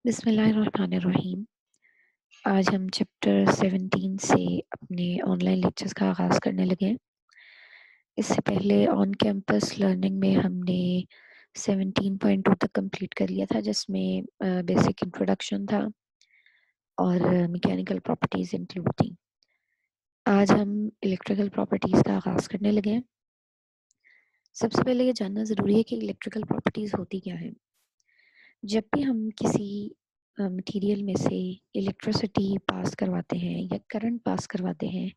बिस्मिल्लाहिर्रहमानिर्रहीम। आज हम चैप्टर 17 से अपने ऑनलाइन लेक्चर्स का आगाज़ करने लगे हैं। इससे पहले ऑन कैंपस लर्निंग में हमने 17.2 तक कंप्लीट कर लिया था, जिसमें बेसिक इंट्रोडक्शन था और मैकेनिकल प्रॉपर्टीज़ इंक्लूड थी। आज हम इलेक्ट्रिकल प्रॉपर्टीज़ का आगाज़ करने लगे हैं। सबसे पहले ये जानना ज़रूरी है कि इलेक्ट्रिकल प्रॉपर्टीज़ होती क्या है। जब भी हम किसी मटेरियल में से इलेक्ट्रिसिटी पास करवाते हैं या करंट पास करवाते हैं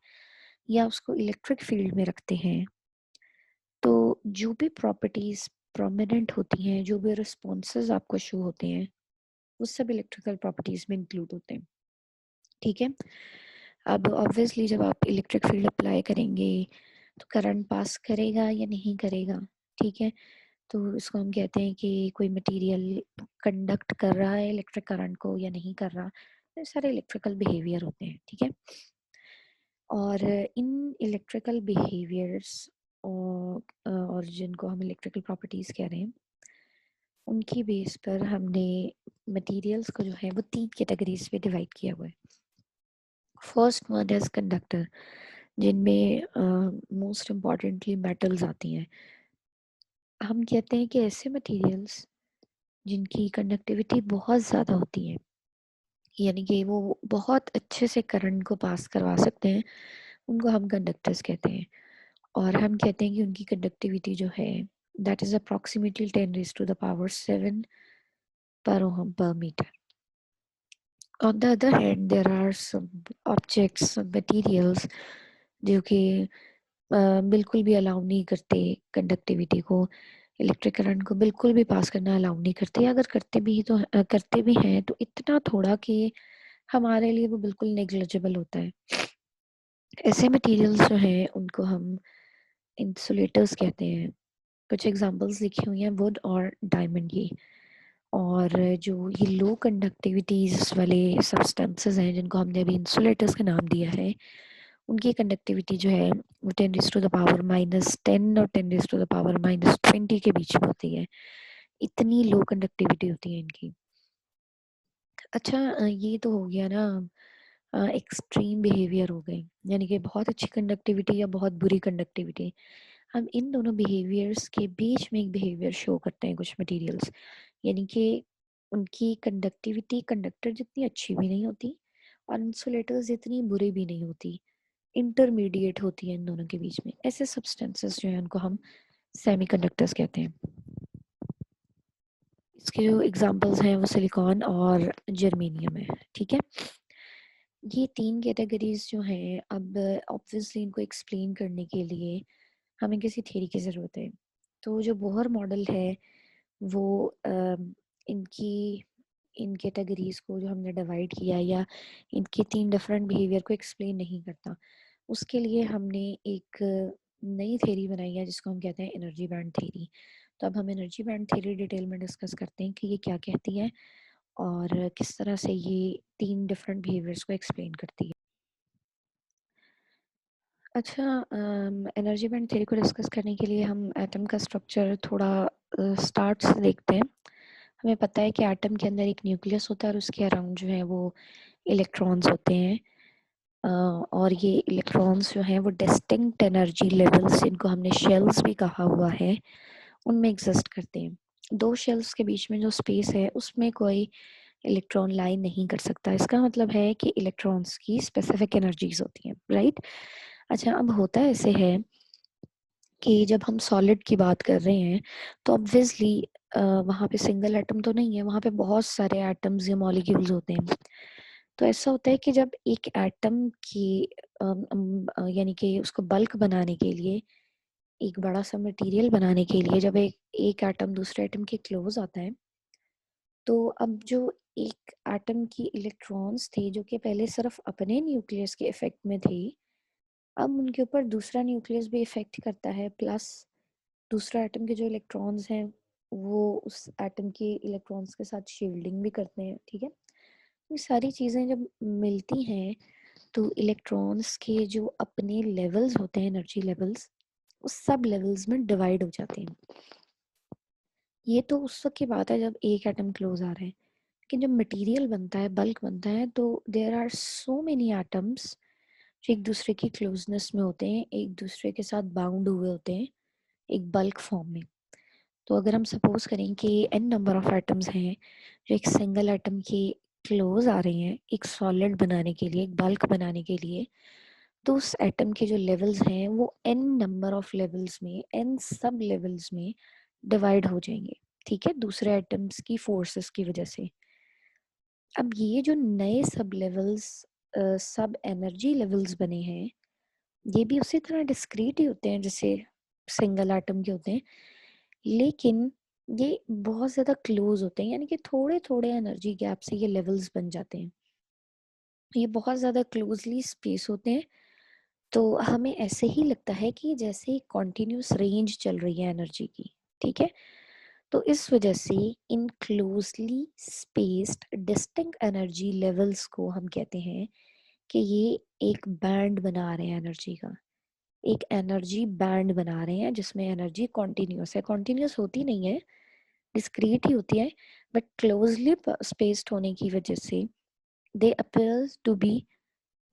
या उसको इलेक्ट्रिक फील्ड में रखते हैं, तो जो भी प्रॉपर्टीज़ प्रोमिनेंट होती हैं, जो भी रिस्पॉन्सेज आपको शो होते हैं, वो सब इलेक्ट्रिकल प्रॉपर्टीज़ में इंक्लूड होते हैं। ठीक है। अब ऑब्वियसली जब आप इलेक्ट्रिक फील्ड अप्लाई करेंगे तो करंट पास करेगा या नहीं करेगा। ठीक है। तो इसको हम कहते हैं कि कोई मटेरियल कंडक्ट कर रहा है इलेक्ट्रिक करंट को या नहीं कर रहा। तो सारे इलेक्ट्रिकल बिहेवियर होते हैं। ठीक है। और इन इलेक्ट्रिकल बिहेवियर्स और जिनको हम इलेक्ट्रिकल प्रॉपर्टीज़ कह रहे हैं, उनकी बेस पर हमने मटेरियल्स को जो है वो 3 कैटेगरीज में डिवाइड किया हुआ है। फर्स्ट वन इज कंडक्टर, जिनमें मोस्ट इम्पॉर्टेंटली मेटल्स आती हैं। हम कहते हैं कि ऐसे मटेरियल्स जिनकी कंडक्टिविटी बहुत ज़्यादा होती है, यानी कि वो बहुत अच्छे से करंट को पास करवा सकते हैं, उनको हम कंडक्टर्स कहते हैं। और हम कहते हैं कि उनकी कंडक्टिविटी जो है दैट इज़ अप्रॉक्सीमेटली 10⁻⁷ पर ओहम पर metre. On the other hand there are some objects, materials जो कि बिल्कुल भी अलाउ नहीं करते कंडक्टिविटी को, इलेक्ट्रिक करंट को बिल्कुल भी पास करना अलाउ नहीं करते। अगर करते भी हैं तो इतना थोड़ा कि हमारे लिए वो बिल्कुल नेग्लिजिबल होता है। ऐसे मटेरियल्स जो हैं उनको हम इंसुलेटर्स कहते हैं। कुछ एग्जांपल्स लिखी हुई हैं, वुड और डायमंड की। और जो ये लो कंडक्टिविटीज़ वाले सब्सटेंसेस हैं जिनको हमने अभी इंसुलेटर्स का नाम दिया है, उनकी कंडक्टिविटी जो है वो 10⁻⁻10 और 10⁻⁻20 के बीच में होती है। इतनी लो कंडक्टिविटी होती है इनकी। अच्छा, ये तो हो गया ना एक्सट्रीम बिहेवियर हो गए, यानी कि बहुत अच्छी कंडक्टिविटी या बहुत बुरी कंडक्टिविटी। हम इन दोनों बिहेवियर्स के बीच में एक बिहेवियर शो करते हैं कुछ मटेरियल्स, यानी कि उनकी कंडक्टिविटी कंडक्टर जितनी अच्छी भी नहीं होती और इंसुलेटर्स जितनी बुरी भी नहीं होती, इंटरमीडिएट होती है इन दोनों के बीच में। ऐसे सब्सटेंसेस जो हैं उनको हम सेमीकंडक्टर्स कहते हैं। इसके जो एग्जांपल्स हैं वो सिलिकॉन और जर्मेनियम है। ठीक है। ये 3 कैटेगरीज जो हैं, अब ऑब्वियसली इनको एक्सप्लेन करने के लिए हमें किसी थ्योरी की ज़रूरत है। तो जो बोहर मॉडल है वो इनकी इन कैटेगरीज को जो हमने डिवाइड किया या इनके 3 डिफरेंट बिहेवियर को एक्सप्लेन नहीं करता। उसके लिए हमने एक नई थ्योरी बनाई है जिसको हम कहते हैं एनर्जी बैंड थ्योरी। तो अब हम एनर्जी बैंड थ्योरी डिटेल में डिस्कस करते हैं कि ये क्या कहती है और किस तरह से ये 3 डिफरेंट बिहेवियर्स को एक्सप्लेन करती है। अच्छा, एनर्जी बैंड थ्योरी को डिस्कस करने के लिए हम एटम का स्ट्रक्चर थोड़ा स्टार्ट से देखते हैं। हमें पता है कि एटम के अंदर एक न्यूक्लियस होता है और उसके अराउंड जो है वो इलेक्ट्रॉन्स होते हैं। और ये इलेक्ट्रॉन्स जो हैं वो डिस्टिंक्ट एनर्जी लेवल्स, इनको हमने शेल्स भी कहा हुआ है, उनमें एग्जिस्ट करते हैं। 2 शेल्स के बीच में जो स्पेस है उसमें कोई इलेक्ट्रॉन लाई नहीं कर सकता। इसका मतलब है कि इलेक्ट्रॉन्स की स्पेसिफिक एनर्जीज होती हैं, राइट। अच्छा, अब होता ऐसे है कि जब हम सॉलिड की बात कर रहे हैं तो ऑब्वियसली वहाँ पे सिंगल एटम तो नहीं है, वहाँ पे बहुत सारे एटम्स या मॉलिक्यूल्स होते हैं। तो ऐसा होता है कि जब एक एटम की यानी कि उसको बल्क बनाने के लिए, एक बड़ा सा मटेरियल बनाने के लिए, जब एक एटम दूसरे एटम के क्लोज आता है, तो अब जो एक एटम की इलेक्ट्रॉन्स थे जो कि पहले सिर्फ अपने न्यूक्लियस के इफेक्ट में थे, अब उनके ऊपर दूसरा न्यूक्लियस भी इफेक्ट करता है, प्लस दूसरा एटम के जो इलेक्ट्रॉन्स हैं वो उस एटम के इलेक्ट्रॉन्स के साथ शील्डिंग भी करते हैं। ठीक है। ये सारी चीज़ें जब मिलती हैं तो इलेक्ट्रॉन्स के जो अपने लेवल्स होते हैं, एनर्जी लेवल्स, उस सब लेवल्स में डिवाइड हो जाते हैं। ये तो उस वक्त की बात है जब एक एटम क्लोज आ रहा है, कि जब मटेरियल बनता है, बल्क बनता है, तो there are so many atoms जो एक दूसरे की क्लोजनेस में होते हैं, एक दूसरे के साथ बाउंड हुए होते हैं एक बल्क फॉर्म में। तो अगर हम सपोज करें कि n नंबर ऑफ एटम्स हैं जो एक सिंगल एटम के क्लोज आ रहे हैं एक सॉलिड बनाने के लिए, एक बल्क बनाने के लिए, तो उस एटम के जो लेवल्स हैं वो n नंबर ऑफ लेवल्स में, n सब लेवल्स में डिवाइड हो जाएंगे, ठीक है, दूसरे एटम्स की फोर्सेस की वजह से। अब ये जो नए सब लेवल्स, सब एनर्जी लेवल्स बने हैं, ये भी उसी तरह डिस्क्रीट ही होते हैं जैसे सिंगल एटम के होते हैं, लेकिन ये बहुत ज़्यादा क्लोज होते हैं, यानी कि थोड़े थोड़े एनर्जी गैप से ये लेवल्स बन जाते हैं। ये बहुत ज़्यादा क्लोजली स्पेस होते हैं, तो हमें ऐसे ही लगता है कि जैसे कॉन्टिन्यूस रेंज चल रही है एनर्जी की, ठीक है। तो इस वजह से इन closely spaced distinct energy levels को हम कहते हैं कि ये एक बैंड बना रहे हैं एनर्जी का, एक एनर्जी बैंड बना रहे हैं जिसमें एनर्जी कॉन्टिन्यूस है। कॉन्टिन्यूस होती नहीं है, डिस्क्रीट ही होती है, बट क्लोजली स्पेस्ड होने की वजह से they appear to be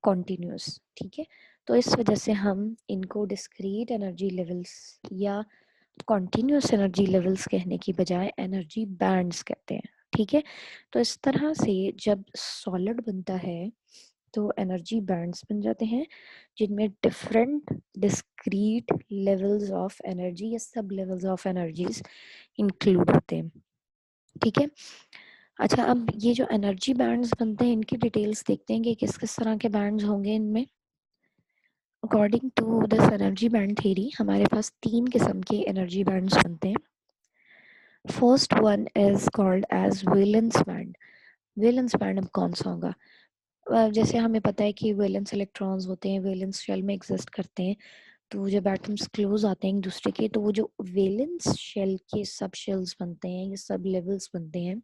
continuous, ठीक है। तो इस वजह से हम इनको डिस्क्रीट एनर्जी लेवल्स या कॉन्टिन्यूस एनर्जी लेवल्स कहने की बजाय एनर्जी बैंड्स कहते हैं, ठीक है। तो इस तरह से जब सॉलिड बनता है तो एनर्जी बैंड्स बन जाते हैं जिनमें different discrete levels of energy या सब लेवल्स ऑफ एनर्जीज इंक्लूड होते हैं, ठीक है। अच्छा, अब ये जो एनर्जी बैंड्स बनते हैं इनकी डिटेल्स देखते हैं कि किस किस तरह के बैंड्स होंगे इनमें। According to this energy band theory हमारे पास 3 किस्म के एनर्जी बैंड्स बनते हैं। First one is called as valence band. Valence band अब कौन सा होगा? जैसे हमें पता है कि वैलेंस इलेक्ट्रॉन्स होते हैं, वैलेंस शेल में एग्जिस्ट करते हैं, तो जब एटम्स क्लोज आते हैं एक दूसरे के तो वो जो वैलेंस शेल के सब शेल्स बनते हैं, ये सब लेवल्स बनते हैं,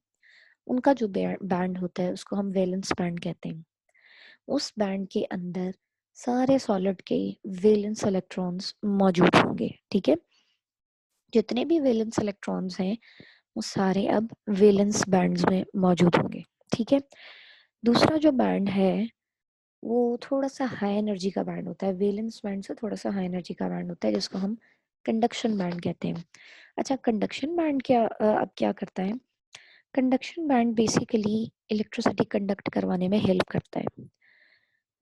उनका जो बैंड होता है उसको हम वैलेंस बैंड कहते हैं। उस बैंड के अंदर सारे सॉलिड के वैलेंस इलेक्ट्रॉन्स मौजूद होंगे, ठीक है। जितने भी वैलेंस इलेक्ट्रॉन्स हैं वो सारे अब वैलेंस बैंड्स में मौजूद होंगे, ठीक है। दूसरा जो बैंड है वो थोड़ा सा हाई एनर्जी का बैंड होता है, वैलेंस बैंड से थोड़ा सा हाई एनर्जी का बैंड होता है जिसको हम कंडक्शन बैंड कहते हैं। अच्छा, कंडक्शन बैंड क्या अब क्या करता है? Conduction band basically electricity conduct करवाने में हेल्प करता है।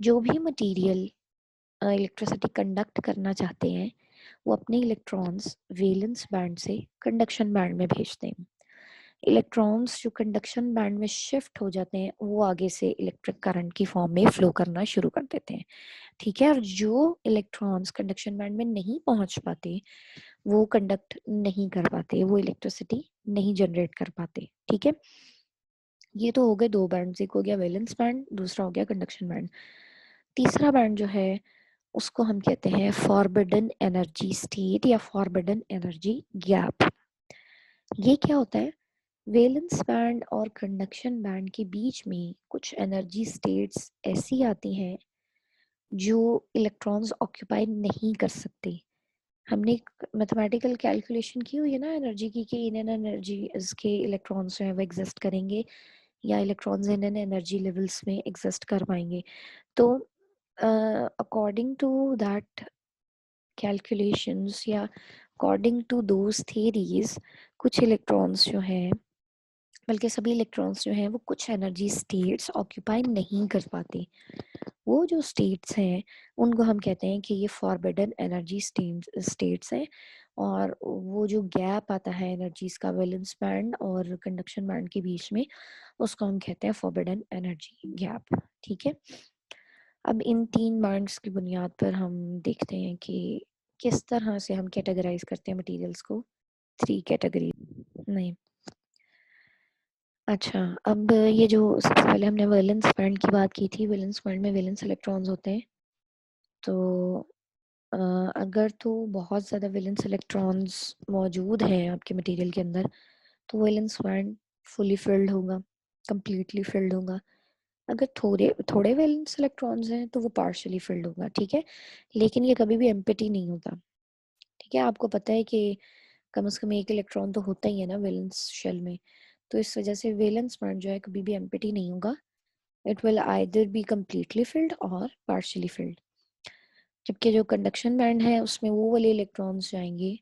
जो भी मटेरियल इलेक्ट्रिसिटी कंडक्ट करना चाहते हैं वो अपने इलेक्ट्रॉन्स वैलेंस बैंड से कंडक्शन बैंड में भेजते हैं। इलेक्ट्रॉन्स जो कंडक्शन बैंड में शिफ्ट हो जाते हैं वो आगे से इलेक्ट्रिक करंट की फॉर्म में फ्लो करना शुरू कर देते हैं, ठीक है। और जो इलेक्ट्रॉन्स कंडक्शन बैंड में नहीं पहुंच पाते वो कंडक्ट नहीं कर पाते, वो इलेक्ट्रिसिटी नहीं जनरेट कर पाते, ठीक है। ये तो हो गए दो बैंड, एक हो गया वैलेंस बैंड, दूसरा हो गया कंडक्शन बैंड। तीसरा बैंड जो है उसको हम कहते हैं फॉरबिडन एनर्जी स्टेट या फॉरबिडन एनर्जी गैप। ये क्या होता है? वैलेंस बैंड और कंडक्शन बैंड के बीच में कुछ एनर्जी स्टेट्स ऐसी आती हैं जो इलेक्ट्रॉन्स ऑक्यूपाई नहीं कर सकते। हमने मैथमेटिकल कैलकुलेशन की हुई है ना एनर्जी की कि इन एनर्जी के इलेक्ट्रॉन्स जो है वो एग्जिस्ट करेंगे या इलेक्ट्रॉन्स इन एनर्जी लेवल्स में एग्जिस्ट कर पाएंगे। तो अकॉर्डिंग टू दैट कैलकुलेशंस या अकॉर्डिंग टू दोज थियरीज कुछ इलेक्ट्रॉन्स जो हैं, बल्कि सभी इलेक्ट्रॉन्स जो हैं वो कुछ एनर्जी स्टेट्स ऑक्यूपाई नहीं कर पाते। वो जो स्टेट्स हैं उनको हम कहते हैं कि ये फॉरबिडन एनर्जी स्टेट्स हैं। और वो जो गैप आता है एनर्जीज का वैलेंस बैंड और कंडक्शन बैंड के बीच में उसको हम कहते हैं फॉरबिडन एनर्जी गैप, ठीक है। अब इन 3 बैंड्स की बुनियाद पर हम देखते हैं कि किस तरह से हम कैटेगराइज करते हैं मटेरियल्स को 3 कैटेगरी नहीं। अच्छा, अब ये जो सबसे पहले हमने वैलेंस बैंड की बात की थी, वैलेंस बैंड में वैलेंस इलेक्ट्रॉन्स होते हैं। तो अ, अगर तो बहुत ज़्यादा वैलेंस इलेक्ट्रॉन्स मौजूद हैं आपके मटेरियल के अंदर तो वैलेंस बैंड फुली फिल्ड होगा, कंप्लीटली फिल्ड होगा। अगर थोड़े थोड़े वैलेंस इलेक्ट्रॉन्स हैं तो वो पार्शियली फिल्ड होगा, ठीक है। लेकिन ये कभी भी एम्प्टी नहीं होता, ठीक है। आपको पता है कि कम से कम एक इलेक्ट्रॉन तो होता ही है ना वैलेंस शेल में, तो इस वजह से वैलेंस बैंड जो है कभी भी एम्प्टी नहीं होगा, it will either be completely field और पार्शियली फिल्ड। जबकि जो कंडक्शन बैंड है उसमें वो वाले इलेक्ट्रॉन्स जाएंगे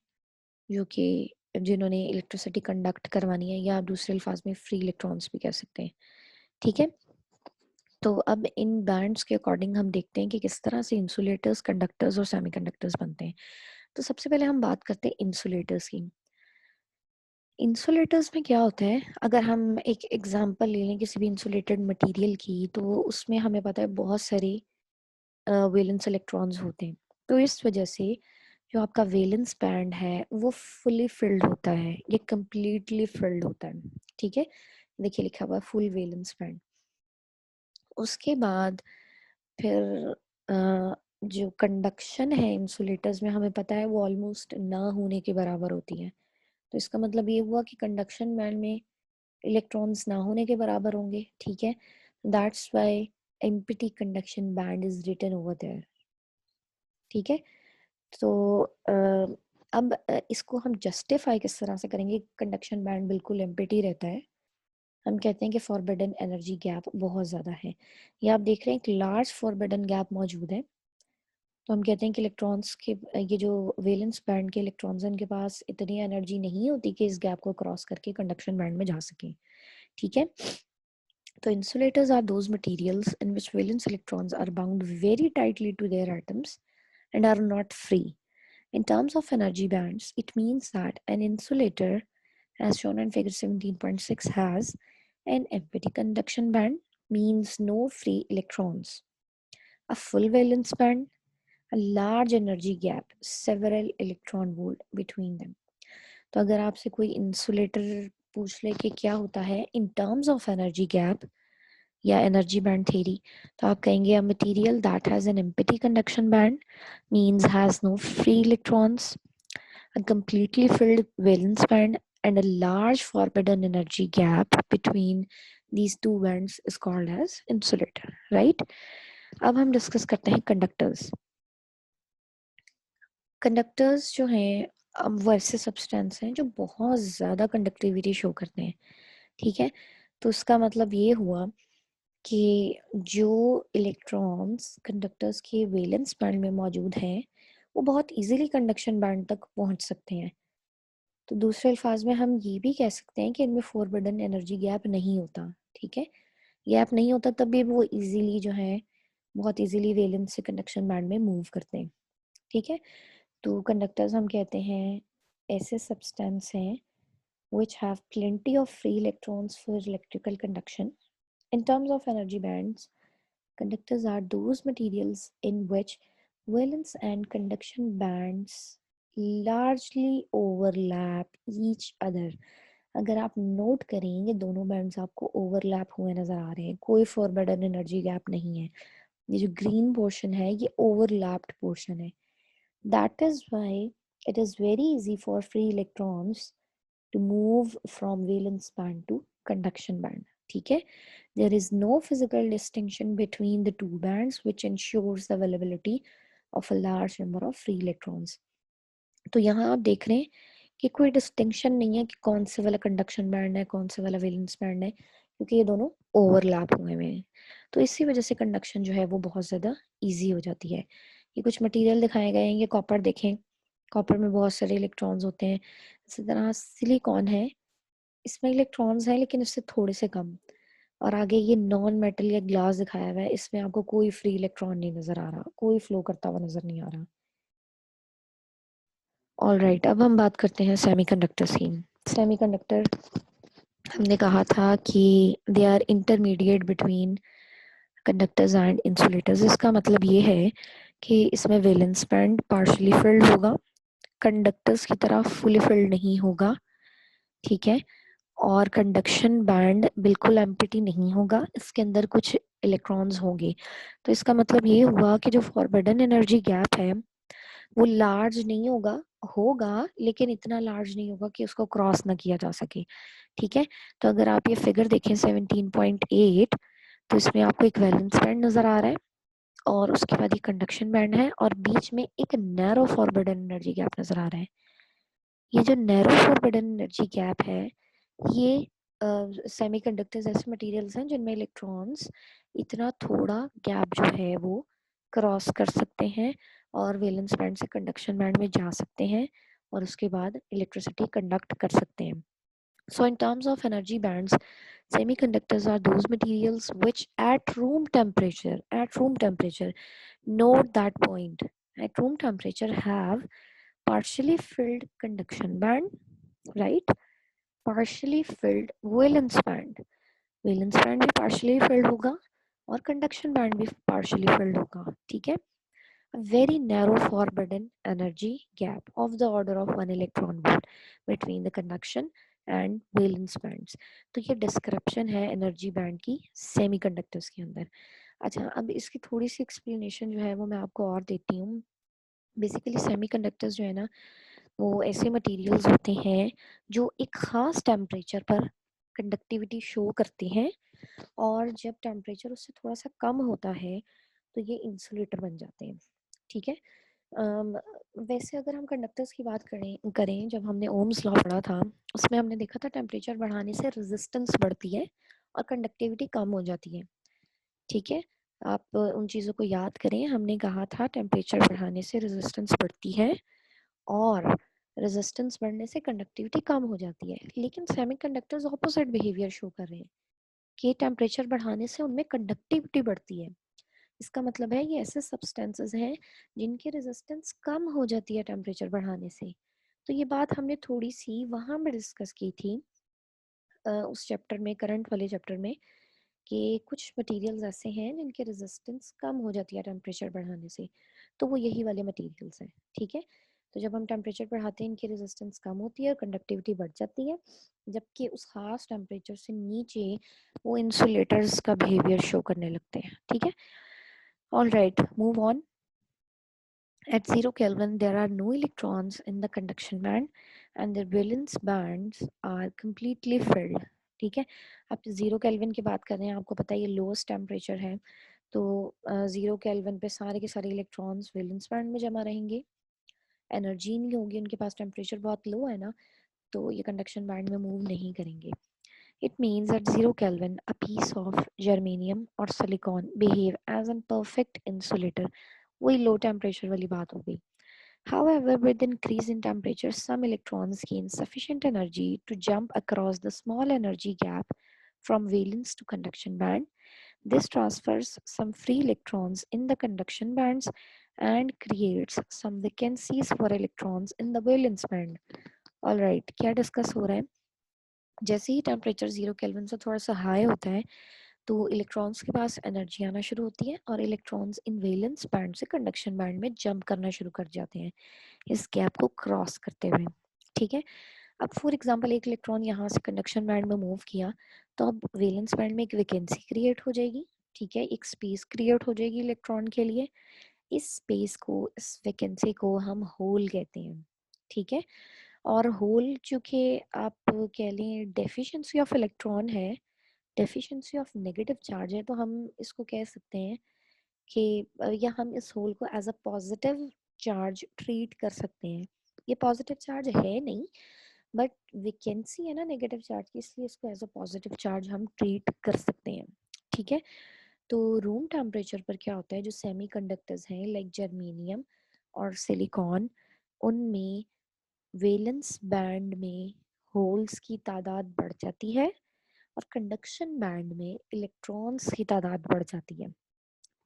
जो कि जिन्होंने इलेक्ट्रिसिटी कंडक्ट करवानी है, या आप दूसरे अल्फाज में फ्री इलेक्ट्रॉन्स भी कह सकते हैं। ठीक है, तो अब इन बैंड्स के अकॉर्डिंग हम देखते हैं कि किस तरह से इंसुलेटर्स, कंडक्टर्स और सेमीकंडक्टर्स बनते हैं। तो सबसे पहले हम बात करते हैं इंसुलेटर्स की। इंसुलेटर्स में क्या होता है, अगर हम एक एग्जांपल ले लें किसी भी इंसुलेटेड मटेरियल की, तो उसमें हमें पता है बहुत सारे वैलेंस इलेक्ट्रॉन्स होते हैं। तो इस वजह से जो आपका वैलेंस बैंड है वो फुली फिल्ड होता है, ये कंप्लीटली फिल्ड होता है। ठीक है, देखिए लिखा हुआ है फुल वैलेंस बैंड। उसके बाद फिर जो कंडक्शन है इंसुलेटर्स में हमें पता है वो ऑलमोस्ट ना होने के बराबर होती है। तो इसका मतलब ये हुआ कि कंडक्शन बैंड में इलेक्ट्रॉन्स ना होने के बराबर होंगे। ठीक है, that's why empty conduction band is written over there. ठीक है, तो अब इसको हम जस्टिफाई किस तरह से करेंगे, कंडक्शन बैंड बिल्कुल एम्प्टी रहता है। हम कहते हैं कि फॉरबिडन एनर्जी गैप बहुत ज़्यादा है। ये आप देख रहे हैं एक लार्ज फॉरबिडन गैप मौजूद है। तो हम कहते हैं कि इलेक्ट्रॉन्स के ये जो वैलेंस बैंड के इलेक्ट्रॉन्स हैं, इनके पास इतनी एनर्जी नहीं होती कि इस गैप को क्रॉस करके कंडक्शन बैंड में जा सकें। ठीक है, तो insulators are those materials in which valence electrons are bound very tightly to their atoms and are not free. In terms of energy bands, it means that an insulator, as shown in figure 17.6, has an empty conduction band, means no free electrons, a full valence band, a large energy gap, several electron volt between them. तो अगर आपसे कोई insulator पूछ ले कि क्या होता है in terms of energy gap या एनर्जी बैंड थ्योरी, तो आप कहेंगे a material that has an empty conduction band means has no free electrons, a completely filled valence band, and a large forbidden energy gap between these two bands is called as insulator, right? अब हम discuss करते हैं conductors. Conductors जो हैं वो ऐसे substance हैं जो बहुत ज़्यादा कंडक्टिविटी शो करते हैं। ठीक है, तो उसका मतलब ये हुआ कि जो इलेक्ट्रॉन्स कंडक्टर्स के वैलेंस बैंड में मौजूद हैं वो बहुत इजीली कंडक्शन बैंड तक पहुंच सकते हैं। तो दूसरे अल्फाज में हम ये भी कह सकते हैं कि इनमें फॉरबिडन एनर्जी गैप नहीं होता। ठीक है, गैप नहीं होता तब भी वो इजीली जो है बहुत इजीली वैलेंस से कंडक्शन बैंड में मूव करते हैं। ठीक है, तो कंडक्टर्स हम कहते हैं ऐसे सब्सटेंस हैं which have plenty of free electrons for electrical conduction. In terms of energy bands, conductors are those materials in which valence and conduction bands largely overlap each other. अगर आप नोट करेंगे दोनों bands आपको overlap हुए नजर आ रहे हैं, कोई फॉरबिडन एनर्जी गैप नहीं है। ये जो ग्रीन पोर्शन है ये ओवरलैप्ड पोर्शन है। That is why it is very easy for free electrons to move from valence band to conduction band. ठीक है, there is no physical distinction between the two bands which ensures the availability of a large number of free electrons. तो यहाँ आप देख रहे हैं कि कोई डिस्टिंक्शन नहीं है कि कौन से वाला कंडक्शन बैंड है कौन से वाला वैलेंस बैंड है, क्योंकि ये दोनों ओवरलैप हुए हुए हैं। तो इसी वजह से कंडक्शन जो है वो बहुत ज़्यादा ईजी हो जाती है। ये कुछ मटेरियल दिखाए गए हैं, ये कॉपर देखें, कॉपर में बहुत सारे इलेक्ट्रॉन्स होते हैं। इसी तरह सिलिकॉन है, इसमें इलेक्ट्रॉन्स हैं लेकिन इससे थोड़े से कम। और आगे ये नॉन मेटल या ग्लास दिखाया हुआ है, इसमें आपको कोई फ्री इलेक्ट्रॉन नहीं नजर आ रहा, कोई फ्लो करता हुआ नजर नहीं आ रहा। ऑल राइट, अब हम बात करते हैं सेमीकंडक्टर्स की। सेमीकंडक्टर हमने कहा था कि they are intermediate between conductors and insulators. इसका मतलब ये है कि इसमें वैलेंस बैंड पार्शियली फिल्ड होगा, कंडक्टर्स की तरह फुली फिल्ड नहीं होगा। ठीक है, और कंडक्शन बैंड बिल्कुल एम्प्टी नहीं होगा, इसके अंदर कुछ इलेक्ट्रॉन्स होंगे। तो इसका मतलब ये हुआ कि जो फॉरबिडन एनर्जी गैप है वो लार्ज नहीं होगा, होगा लेकिन इतना लार्ज नहीं होगा कि उसको क्रॉस ना किया जा सके। ठीक है, तो अगर आप ये फिगर देखें 17.8, तो इसमें आपको एक वैलेंस बैंड नजर आ रहा है और उसके बाद ये कंडक्शन बैंड है और बीच में एक नैरो फॉरबिडन एनर्जी गैप नजर आ रहा है। ये जो नैरो फॉरबिडन एनर्जी गैप है ये सेमीकंडक्टर्स ऐसे मटेरियल्स हैं जिनमें इलेक्ट्रॉन्स इतना थोड़ा गैप जो है वो क्रॉस कर सकते हैं और वैलेंस बैंड से कंडक्शन बैंड में जा सकते हैं और उसके बाद इलेक्ट्रिसिटी कंडक्ट कर सकते हैं. So in terms of energy bands, semiconductors are those materials which at room temperature, note that point, at room temperature have partially filled conduction band, right? Partially filled valence band. Valence band भी partially filled होगा और conduction band भी partially filled होगा. ठीक है. A very narrow forbidden energy gap of the order of 1 electron volt between the conduction and valence bands. तो ये description है एनर्जी बैंड की सेमीकंडक्टर्स के अंदर. अच्छा, अब इसकी थोड़ी सी एक्सप्लेनेशन जो है वो मैं आपको और देती हूँ. बेसिकली सेमीकंडक्टर्स जो है ना वो ऐसे मटेरियल्स होते हैं जो एक ख़ास टेम्परेचर पर कंडक्टिविटी शो करते हैं और जब टेम्परेचर उससे थोड़ा सा कम होता है तो ये इंसुलेटर बन जाते हैं. ठीक है. अम, वैसे अगर हम कंडक्टर्स की बात करें करें जब हमने ओम्स लॉ पढ़ा था उसमें हमने देखा था टेम्परेचर बढ़ाने से रेजिस्टेंस बढ़ती है और कंडक्टिविटी कम हो जाती है. ठीक है. आप उन चीज़ों को याद करें. हमने कहा था टेम्परेचर बढ़ाने से रेजिस्टेंस बढ़ती है और रेजिस्टेंस बढ़ने से कंडक्टिविटी कम हो जाती है. लेकिन सेमीकंडक्टर्स ऑपोजिट बिहेवियर शो कर रहे हैं कि टेम्परेचर बढ़ाने से उनमें कंडक्टिविटी बढ़ती है. इसका मतलब है ये ऐसे सब्सटेंसेस हैं जिनकी रेजिस्टेंस कम हो जाती है टेम्परेचर बढ़ाने से. तो ये बात हमने थोड़ी सी वहां पे डिस्कस की थी उस चैप्टर में, करंट वाले चैप्टर में, कि कुछ मटेरियल्स ऐसे हैं जिनकी रेजिस्टेंस कम हो जाती है टेम्परेचर बढ़ाने से. तो वो यही वाले मटेरियल्स हैं. ठीक है. तो जब हम टेम्परेचर बढ़ाते हैं इनकी रेजिस्टेंस कम होती है और कंडक्टिविटी बढ़ जाती है, जबकि उस खास टेम्परेचर से नीचे वो इंसुलेटर्स का बिहेवियर शो करने लगते हैं. ठीक है. All right, move on. At 0 Kelvin, there are no electrons in the conduction band and their valence bands are completely filled. ठीक है. आप 0 केल्विन की बात कर रहे हैं, आपको पता है ये लोएस्ट टेम्परेचर है. तो 0 केल्विन पे सारे के सारे इलेक्ट्रॉन्स वैलेंस बैंड में जमा रहेंगे. एनर्जी नहीं होगी उनके पास, टेम्परेचर बहुत लो है ना, तो ये कंडक्शन बैंड में मूव नहीं करेंगे. It means at 0 Kelvin, a piece of germanium or silicon behave as a perfect insulator. वही लो टेम्परेचर वाली बात हो गई. However, with increase in temperature, some electrons gain sufficient energy to jump across the small energy gap from valence to conduction band. This transfers some free electrons in the conduction bands and creates some vacancies for electrons in the valence band. Alright, क्या discuss हो रहा है? जैसे ही temperature 0 kelvin से थोड़ा सा high होता है तो इलेक्ट्रॉन्स के पास एनर्जी आना शुरू होती है और इलेक्ट्रॉन्स इन वैलेंस बैंड से कंडक्शन बैंड में जंप करना शुरू कर जाते हैं इस गैप को क्रॉस करते हुए. ठीक है. अब फॉर एग्जांपल एक इलेक्ट्रॉन यहाँ से कंडक्शन बैंड में मूव किया तो अब वैलेंस बैंड में एक वैकेंसी क्रिएट हो जाएगी. ठीक है. एक स्पेस क्रिएट हो जाएगी इलेक्ट्रॉन के लिए. इस स्पेस को, इस वैकेंसी को हम होल कहते हैं. ठीक है. और होल चूंकि आप कह लें डेफिशिएंसी ऑफ इलेक्ट्रॉन है, डेफिशिएंसी ऑफ नेगेटिव चार्ज है, तो हम इसको कह सकते हैं कि या हम इस होल को as a positive charge treat कर सकते हैं. ये पॉजिटिव चार्ज है नहीं बट वैकेंसी है ना नेगेटिव चार्ज की, इसलिए इसको एज अ पॉजिटिव चार्ज हम ट्रीट कर सकते हैं. ठीक है. तो रूम टेम्परेचर पर क्या होता है, जो सेमीकंडक्टर्स हैं लाइक जर्मेनियम और सिलिकॉन, उनमें वैलेंस बैंड में होल्स की तादाद बढ़ जाती है और कंडक्शन बैंड में इलेक्ट्रॉन्स की तादाद बढ़ जाती है.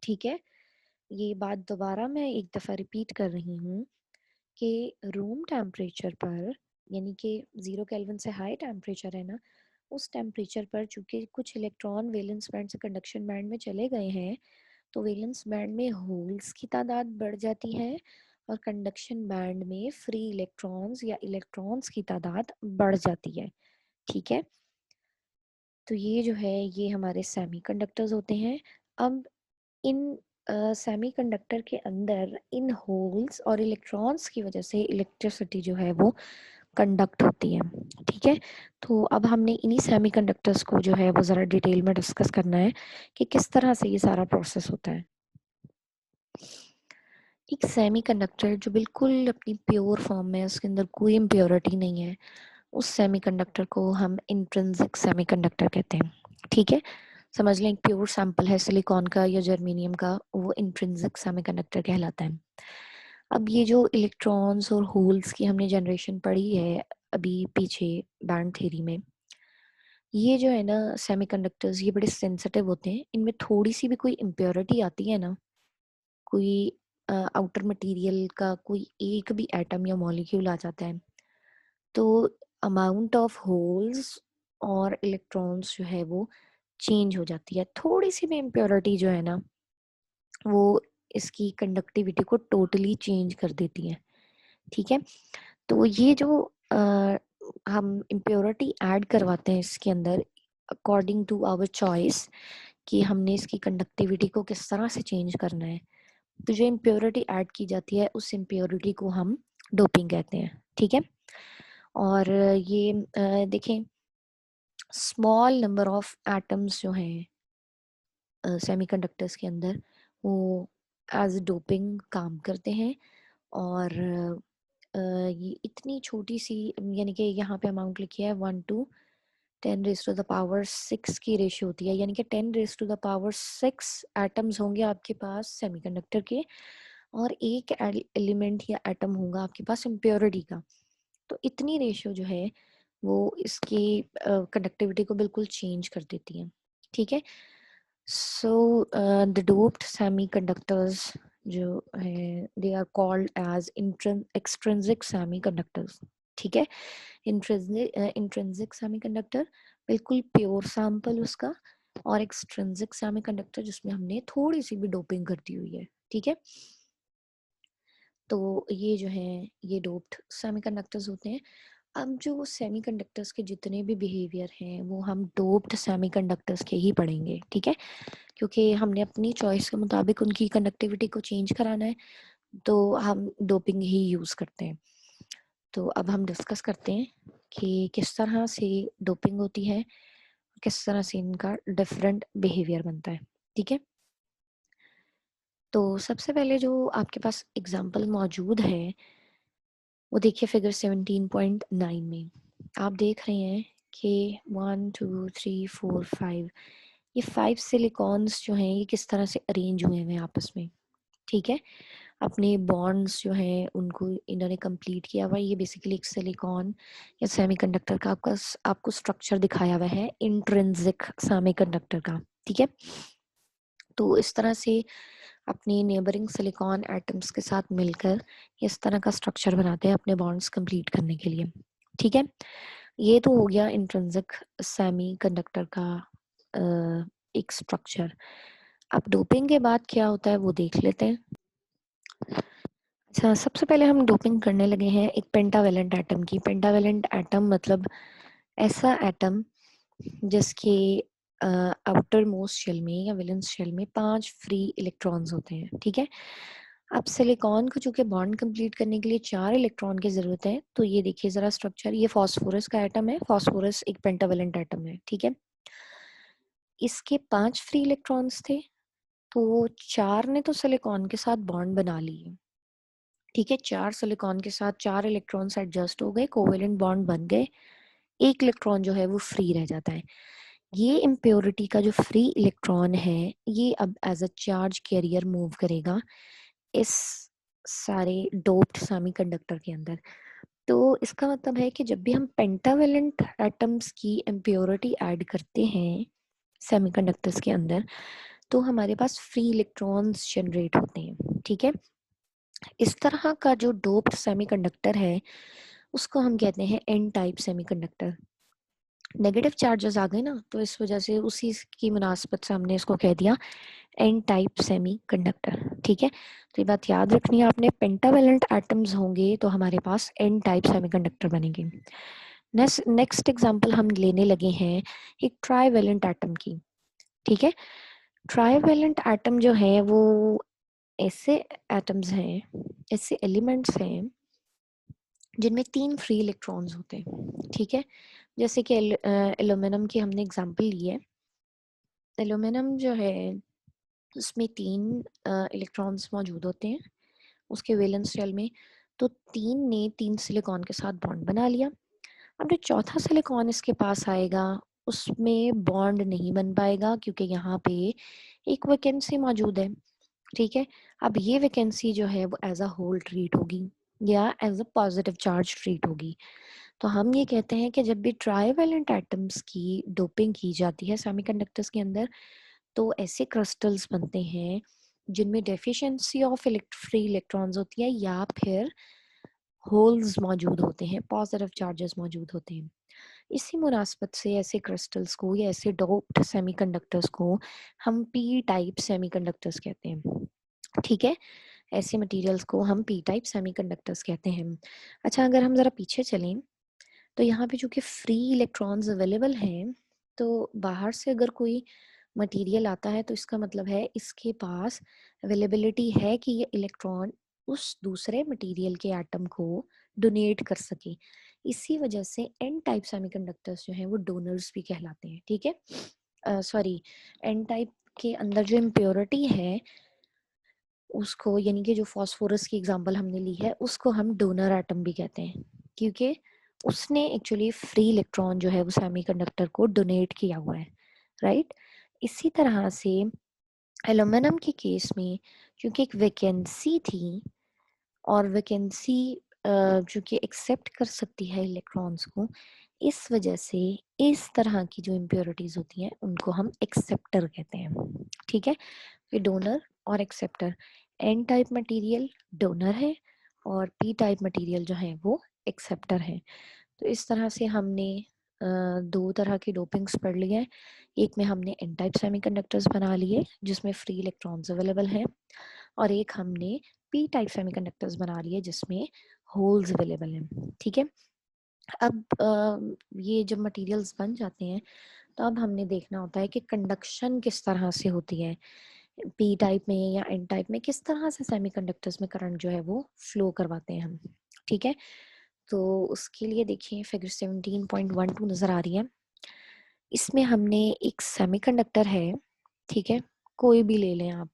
ठीक है. ये बात दोबारा मैं एक दफ़ा रिपीट कर रही हूँ कि रूम टेम्परेचर पर, यानी कि 0 केल्विन से हाई टेम्परेचर है ना, उस टेम्परेचर पर चूंकि कुछ इलेक्ट्रॉन वैलेंस बैंड से कंडक्शन बैंड में चले गए हैं तो वैलेंस बैंड में होल्स की तादाद बढ़ जाती है और कंडक्शन बैंड में फ्री इलेक्ट्रॉन्स या इलेक्ट्रॉन्स की तादाद बढ़ जाती है. ठीक है. तो ये जो है ये हमारे सेमीकंडक्टर्स होते हैं. अब इन सेमीकंडक्टर के अंदर इन होल्स और इलेक्ट्रॉन्स की वजह से इलेक्ट्रिसिटी जो है वो कंडक्ट होती है. ठीक है. तो अब हमने इन्हीं सेमीकंडक्टर्स को जो है वो ज़रा डिटेल में डिस्कस करना है कि किस तरह से ये सारा प्रोसेस होता है. एक सेमीकंडक्टर जो बिल्कुल अपनी प्योर फॉर्म में, उसके अंदर कोई इम्प्योरिटी नहीं है, उस सेमीकंडक्टर को हम इंट्रिंसिक सेमीकंडक्टर कहते हैं। ठीक है, समझ लें एक प्योर सैंपल है सिलिकॉन का या जर्मेनियम का, वो इंट्रिंसिक सेमीकंडक्टर कहलाता है। अब ये जो इलेक्ट्रॉन्स और होल्स की हमने जनरेशन पढ़ी है अभी पीछे बैंड थ्योरी में, ये जो है ना सेमीकंडक्टर्स ये बड़े सेंसिटिव होते हैं। इनमें थोड़ी सी भी कोई इम्प्योरिटी आती है ना, कोई आउटर मटेरियल का कोई एक भी एटम या मॉलिक्यूल आ जाता है, तो अमाउंट ऑफ होल्स और इलेक्ट्रॉन्स जो है वो चेंज हो जाती है। थोड़ी सी भी इम्प्योरिटी जो है ना वो इसकी कंडक्टिविटी को टोटली चेंज कर देती है। ठीक है, तो ये जो हम इम्प्योरिटी ऐड करवाते हैं इसके अंदर अकॉर्डिंग टू आवर चॉइस कि हमने इसकी कंडक्टिविटी को किस तरह से चेंज करना है, तो जो इम्प्योरिटी ऐड की जाती है उस इम्प्योरिटी को हम डोपिंग कहते हैं। ठीक है, और ये देखें स्मॉल नंबर ऑफ एटम्स जो हैं सेमीकंडक्टर्स के अंदर वो एज डोपिंग काम करते हैं। और ये इतनी छोटी सी, यानी कि यहाँ पे अमाउंट लिखी है 1 to 10⁻⁶ की रेशियो होती है, यानी कि 10⁻⁶ एटम्स होंगे आपके पास सेमीकंडक्टर के, और एक एलिमेंट या एटम होगा आपके पास इम्प्योरिटी का। तो इतनी रेशियो जो है वो इसकी कंडक्टिविटी को बिल्कुल चेंज कर देती है। ठीक है, सो द डोप्ड सेमीकंडक्टर्स जो है they are called as extrinsic semiconductors. ठीक है, इंट्रिंसिक सेमीकंडक्टर बिल्कुल प्योर सैंपल उसका, और एक्सट्रिंसिक सेमीकंडक्टर जिसमें हमने थोड़ी सी भी डोपिंग कर दी हुई है। ठीक है, तो ये जो है ये डोप्ड सेमीकंडक्टर्स होते हैं। अब जो सेमीकंडक्टर्स के जितने भी बिहेवियर हैं वो हम डोप्ड सेमीकंडक्टर्स के ही पढ़ेंगे। ठीक है, क्योंकि हमने अपनी चॉइस के मुताबिक उनकी कंडक्टिविटी को चेंज कराना है, तो हम डोपिंग ही यूज़ करते हैं। तो अब हम डिस्कस करते हैं कि किस तरह से डोपिंग होती है, किस तरह से इनका डिफरेंट बिहेवियर बनता है। ठीक है, तो सबसे पहले जो आपके पास एग्जांपल मौजूद है वो देखिए फिगर 17.9 में आप देख रहे हैं कि 1 2 3 4 5 ये 5 सिलिकॉन्स जो हैं ये किस तरह से अरेंज हुए हैं आपस में। ठीक है, अपने बॉन्ड्स जो हैं उनको इन्होंने कंप्लीट किया हुआ है। ये बेसिकली एक सिलिकॉन या सेमीकंडक्टर का आपको स्ट्रक्चर दिखाया हुआ है इंट्रिंसिक सेमीकंडक्टर का। ठीक है, तो इस तरह से अपने नेबरिंग सिलिकॉन एटम्स के साथ मिलकर इस तरह का स्ट्रक्चर बनाते हैं अपने बॉन्ड्स कंप्लीट करने के लिए। ठीक है, ये तो हो गया इंट्रिंसिक सेमीकंडक्टर का एक स्ट्रक्चर। अब डोपिंग के बाद क्या होता है वो देख लेते हैं। अच्छा, सबसे पहले हम डोपिंग करने लगे हैं एक पेंटावेलेंट एटम की। पेंटावेलेंट एटम मतलब ऐसा एटम जिसके आउटर मोस्ट शेल में या वैलेंस शेल में 5 फ्री इलेक्ट्रॉन्स होते हैं। ठीक है, अब सिलिकॉन को चूंकि बॉन्ड कंप्लीट करने के लिए 4 इलेक्ट्रॉन की जरूरत है, तो ये देखिए जरा स्ट्रक्चर, ये फास्फोरस का एटम है। फास्फोरस एक पेंटावेलेंट एटम है। ठीक है, इसके 5 फ्री इलेक्ट्रॉन्स थे, तो 4 ने तो सिलिकॉन के साथ बॉन्ड बना लिए। ठीक है, 4 सिलिकॉन के साथ 4 इलेक्ट्रॉन्स एडजस्ट हो गए, कोवेलेंट बॉन्ड बन गए, एक इलेक्ट्रॉन जो है वो फ्री रह जाता है। ये इम्प्योरिटी का जो फ्री इलेक्ट्रॉन है ये अब as a charge carrier move करेगा इस सारे डोप्ड सेमीकंडक्टर के अंदर। तो इसका मतलब है कि जब भी हम पेंटावेलेंट एटम्स की इम्प्योरिटी ऐड करते हैं सेमीकंडक्टर्स के अंदर, तो हमारे पास फ्री इलेक्ट्रॉन्स जनरेट होते हैं। ठीक है, इस तरह का जो डोप्ड सेमीकंडक्टर है उसको हम कहते हैं N type semiconductor. Negative charges आ गए ना, तो इस वजह से उसी की मुनासबत से हमने इसको कह दिया एन टाइप सेमी कंडक्टर। ठीक है, तो ये बात याद रखनी है आपने, पेंटावेलेंट एटम्स होंगे तो हमारे पास एन टाइप सेमी कंडक्टर बनेंगे। नेक्स्ट एग्जांपल हम लेने लगे हैं एक ट्राईवेलेंट एटम की। ठीक है, ट्राईवेलेंट एटम जो है वो ऐसे एटम्स हैं, ऐसे एलिमेंट्स हैं जिनमें 3 फ्री इलेक्ट्रॉन्स होते हैं। ठीक है, जैसे कि एल्यूमिनियम की हमने एग्जांपल ली है। एल्यूमिनियम जो है उसमें 3 इलेक्ट्रॉन्स मौजूद होते हैं उसके वैलेंस शेल में, तो 3 ने 3 सिलिकॉन के साथ बॉन्ड बना लिया। अब जो चौथा सिलिकॉन इसके पास आएगा उसमें बॉन्ड नहीं बन पाएगा क्योंकि यहाँ पे एक वैकेंसी मौजूद है। ठीक है, अब ये वैकेंसी जो है वो एज अ होल ट्रीट होगी या as a positive charge treat होगी। तो हम ये कहते हैं कि जब भी ट्राईवैलेंट एटम्स की डोपिंग की जाती है सेमीकंडक्टर्स के अंदर, तो ऐसे क्रिस्टल्स बनते हैं जिनमें डेफिशिएंसी ऑफ फ्री इलेक्ट्रॉन्स होती है या फिर होल्स मौजूद होते हैं, पॉजिटिव चार्जेस मौजूद होते हैं। इसी मुनासबत से ऐसे क्रिस्टल्स को या ऐसे डोप्ड सेमीकंडक्टर्स को हम पी टाइप सेमीकंडक्टर्स कहते हैं। ठीक है, ऐसे मटेरियल्स को हम पी टाइप सेमीकंडक्टर्स कहते हैं। अच्छा, अगर हम ज़रा पीछे चलें तो यहाँ पे चूँकि फ्री इलेक्ट्रॉन्स अवेलेबल हैं, तो बाहर से अगर कोई मटेरियल आता है तो इसका मतलब है इसके पास अवेलेबिलिटी है कि ये इलेक्ट्रॉन उस दूसरे मटेरियल के एटम को डोनेट कर सके। इसी वजह से एन टाइप सेमीकंडक्टर्स जो हैं वो डोनर्स भी कहलाते हैं। ठीक है, सॉरी, एन टाइप के अंदर जो इम्प्योरिटी है उसको, यानी कि जो फास्फोरस की एग्जांपल हमने ली है, उसको हम डोनर एटम भी कहते हैं क्योंकि उसने एक्चुअली फ्री इलेक्ट्रॉन जो है वो सेमीकंडक्टर को डोनेट किया हुआ है। राइट, इसी तरह से एल्यूमिनियम के केस में क्योंकि एक वैकेंसी थी और वैकेंसी जो कि एक्सेप्ट कर सकती है इलेक्ट्रॉन्स को, इस वजह से इस तरह की जो इम्प्योरिटीज होती हैं उनको हम एक्सेप्टर कहते हैं। ठीक है, ये डोनर और acceptor, N type material donor है और पी टाइप मटेरियल जो है वो एक्सेप्टर है। तो इस तरह से हमने दो तरह की डोपिंग्स पढ़ ली हैं। एक में हमने एन टाइप सेमीकंडक्टर्स बना लिए जिसमें फ्री इलेक्ट्रॉन्स अवेलेबल हैं, और एक हमने पी टाइप सेमीकंडक्टर्स बना लिए जिसमें होल्स अवेलेबल हैं। ठीक है, अब ये जब मटेरियल्स बन जाते हैं तो अब हमने देखना होता है कि कंडक्शन किस तरह से होती है। पी टाइप में या एन टाइप में किस तरह से सेमीकंडक्टर्स में करंट जो है वो फ्लो करवाते हैं हम। ठीक है, तो उसके लिए देखिए फिगर 17.12 नजर आ रही है। इसमें हमने एक सेमीकंडक्टर है, ठीक है, कोई भी ले लें आप,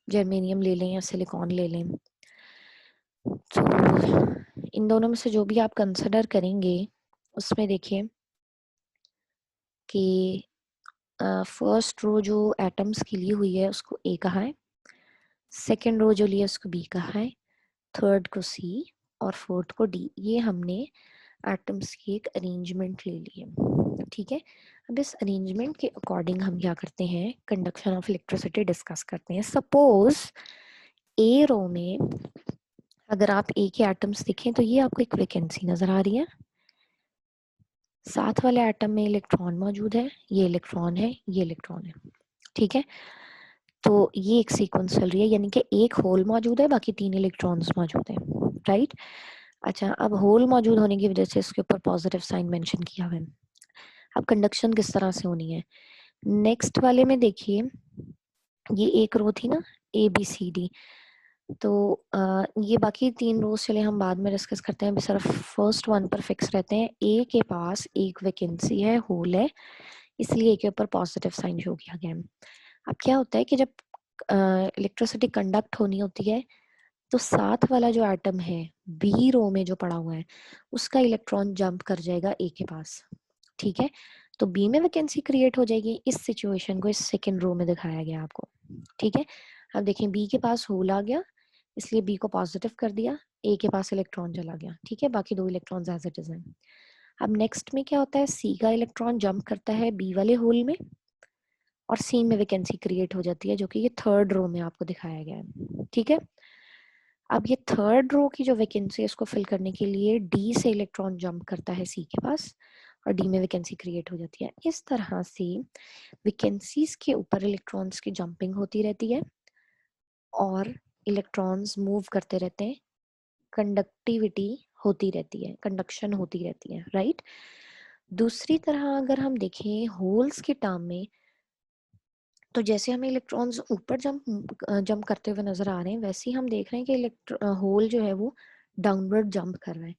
जर्मेनियम ले लें या सिलिकॉन ले लें, तो इन दोनों में से जो भी आप कंसिडर करेंगे उसमें देखिए कि फर्स्ट रो जो एटम्स की ली हुई है उसको ए कहा है, सेकेंड रो जो लिया उसको बी कहा है, थर्ड को सी और फोर्थ को डी। ये हमने एटम्स की एक अरेंजमेंट ले ली है। ठीक है, अब इस अरेंजमेंट के अकॉर्डिंग हम क्या करते हैं, कंडक्शन ऑफ इलेक्ट्रिसिटी डिस्कस करते हैं। सपोज ए रो में अगर आप ए के एटम्स देखें तो ये आपको एक वैकेंसी नजर आ रही है, साथ वाले एटम में इलेक्ट्रॉन मौजूद है, ये इलेक्ट्रॉन है, ये इलेक्ट्रॉन है। ठीक है, तो ये एक सीक्वेंस चल रही है, यानी कि एक होल मौजूद है, बाकी 3 इलेक्ट्रॉन्स मौजूद हैं। राइट, अच्छा, अब होल मौजूद होने की वजह से इसके ऊपर पॉजिटिव साइन मेंशन किया हुआ है। अब कंडक्शन किस तरह से होनी है, नेक्स्ट वाले में देखिए, ये एक रो थी ना, ए बी सी डी, तो ये बाकी 3 रोज चले हम बाद में डिस्कस करते हैं, अभी सिर्फ फर्स्ट वन पर फिक्स रहते हैं। ए के पास एक वैकेंसी है, होल है, इसलिए ए के ऊपर पॉजिटिव साइन शो किया गया है। अब क्या होता है कि जब इलेक्ट्रिसिटी कंडक्ट होनी होती है तो साथ वाला जो एटम है बी रो में जो पड़ा हुआ है उसका इलेक्ट्रॉन जंप कर जाएगा ए के पास। ठीक है, तो बी में वैकेंसी क्रिएट हो जाएगी। इस सिचुएशन को इस सेकेंड रो में दिखाया गया आपको। ठीक है, अब देखें बी के पास होल आ गया, इसलिए बी को पॉजिटिव कर दिया, ए के पास इलेक्ट्रॉन चला गया। ठीक है, बाकी 2 इलेक्ट्रॉन एज इट इज हैं। अब नेक्स्ट में क्या होता है, सी का इलेक्ट्रॉन जंप करता है बी वाले होल में और सी में वैकेंसी क्रिएट हो जाती है, जो कि ये थर्ड रो में आपको दिखाया गया है। ठीक है, अब ये थर्ड रो की जो वैकेंसी है इसको फिल करने के लिए डी से इलेक्ट्रॉन जंप करता है सी के पास और डी में वैकेंसी क्रिएट हो जाती है। इस तरह से वैकेंसीज के ऊपर इलेक्ट्रॉन्स की जंपिंग होती रहती है और इलेक्ट्रॉन्स मूव करते रहते हैं, कंडक्टिविटी होती रहती है, कंडक्शन होती रहती है। राइट, दूसरी तरह अगर हम देखें होल्स के टर्म में, तो जैसे हमें इलेक्ट्रॉन्स ऊपर जंप करते हुए नजर आ रहे हैं, वैसे ही हम देख रहे हैं कि होल जो है वो डाउनवर्ड जंप कर रहा है।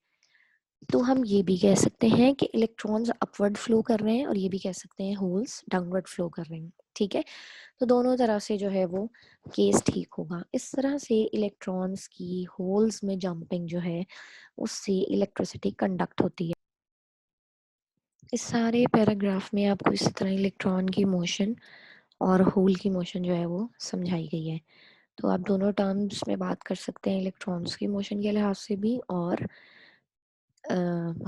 तो हम ये भी कह सकते हैं कि इलेक्ट्रॉन्स अपवर्ड फ्लो कर रहे हैं और ये भी कह सकते हैं होल्स डाउनवर्ड फ्लो कर रहे हैं। ठीक है, तो दोनों तरह से जो है वो केस ठीक होगा। इस तरह से इलेक्ट्रॉन्स की होल्स में जंपिंग जो है उससे इलेक्ट्रिसिटी कंडक्ट होती है। इस सारे पैराग्राफ में आपको इसी तरह इलेक्ट्रॉन की मोशन और होल की मोशन जो है वो समझाई गई है। तो आप दोनों टर्म्स में बात कर सकते हैं, इलेक्ट्रॉन्स की मोशन के लिहाज से भी और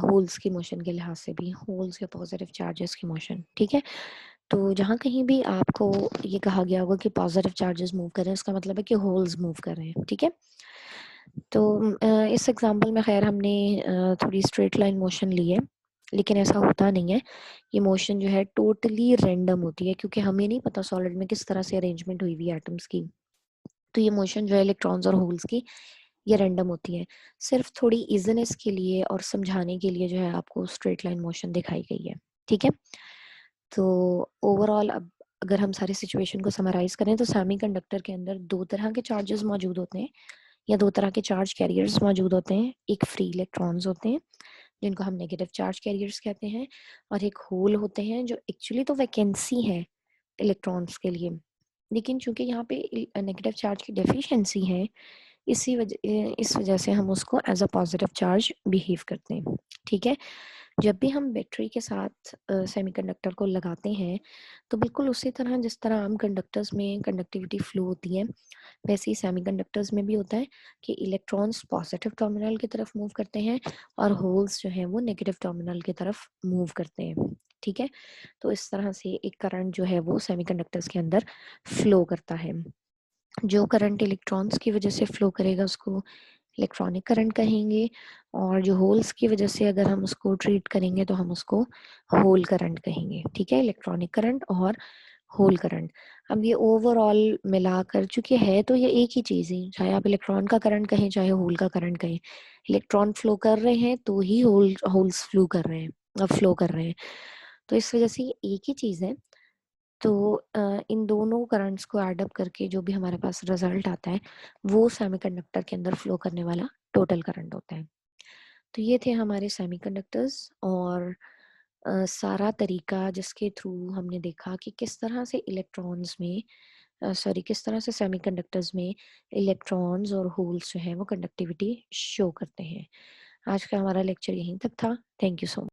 होल्स की मोशन के लिहाज से भी, होल्स या पॉजिटिव चार्जेस की मोशन। ठीक है, तो जहाँ कहीं भी आपको ये कहा गया होगा कि पॉजिटिव चार्जेस मूव कर रहे हैं, उसका मतलब है कि होल्स मूव कर रहे हैं। ठीक है, तो इस एग्जांपल में खैर हमने थोड़ी स्ट्रेट लाइन मोशन ली है, लेकिन ऐसा होता नहीं है। ये मोशन जो है टोटली रैंडम होती है, क्योंकि हमें नहीं पता सॉलिड में किस तरह से अरेंजमेंट हुई हुई है एटम्स की। तो ये मोशन जो है इलेक्ट्रॉन्स और होल्स की, ये रैंडम होती है। सिर्फ थोड़ी इजीनेस के लिए और समझाने के लिए जो है आपको स्ट्रेट लाइन मोशन दिखाई गई है। ठीक है, तो ओवरऑल अब अगर हम सारी सिचुएशन को समराइज करें तो सेमीकंडक्टर के अंदर दो तरह के चार्जेस मौजूद होते हैं, या दो तरह के चार्ज कैरियर्स मौजूद होते हैं। एक फ्री इलेक्ट्रॉन्स होते हैं जिनको हम नेगेटिव चार्ज कैरियर्स कहते हैं, और एक होल होते हैं जो एक्चुअली तो वैकेंसी है इलेक्ट्रॉन्स के लिए, लेकिन चूंकि यहाँ पे नेगेटिव चार्ज की डेफिशिएंसी है, इस वजह से हम उसको as a positive charge behave करते हैं। ठीक है, जब भी हम बैटरी के साथ सेमीकंडक्टर को लगाते हैं, तो बिल्कुल उसी तरह जिस तरह आम कंडक्टर्स में कंडक्टिविटी फ्लो होती है, वैसे ही सेमीकंडक्टर्स में भी होता है कि इलेक्ट्रॉन्स पॉजिटिव टर्मिनल की तरफ मूव करते हैं और होल्स जो हैं वो नेगेटिव टर्मिनल की तरफ मूव करते हैं। ठीक है, तो इस तरह से एक करंट जो है वो सेमीकंडक्टर्स के अंदर फ्लो करता है। जो करंट इलेक्ट्रॉन्स की वजह से फ्लो करेगा उसको इलेक्ट्रॉनिक करंट कहेंगे, और जो होल्स की वजह से अगर हम उसको ट्रीट करेंगे तो हम उसको होल करंट कहेंगे। ठीक है, इलेक्ट्रॉनिक करंट और होल करंट। अब ये ओवरऑल मिलाकर, चूंकि है तो ये एक ही चीज़ है, चाहे आप इलेक्ट्रॉन का करंट कहें चाहे होल का करंट कहें, इलेक्ट्रॉन फ्लो कर रहे हैं तो ही होल्स फ्लो कर रहे हैं, फ्लो कर रहे हैं। तो इस वजह से ये एक ही चीज़ है। तो इन दोनों करंट्स को ऐड अप करके जो भी हमारे पास रिजल्ट आता है, वो सेमीकंडक्टर के अंदर फ्लो करने वाला टोटल करंट होता है। तो ये थे हमारे सेमीकंडक्टर्स, और सारा तरीका जिसके थ्रू हमने देखा कि किस तरह से इलेक्ट्रॉन्स में, सॉरी, किस तरह से सेमीकंडक्टर्स में इलेक्ट्रॉन्स और होल्स जो हैं वो कंडक्टिविटी शो करते हैं। आज का हमारा लेक्चर यहीं तक था। Thank you so much.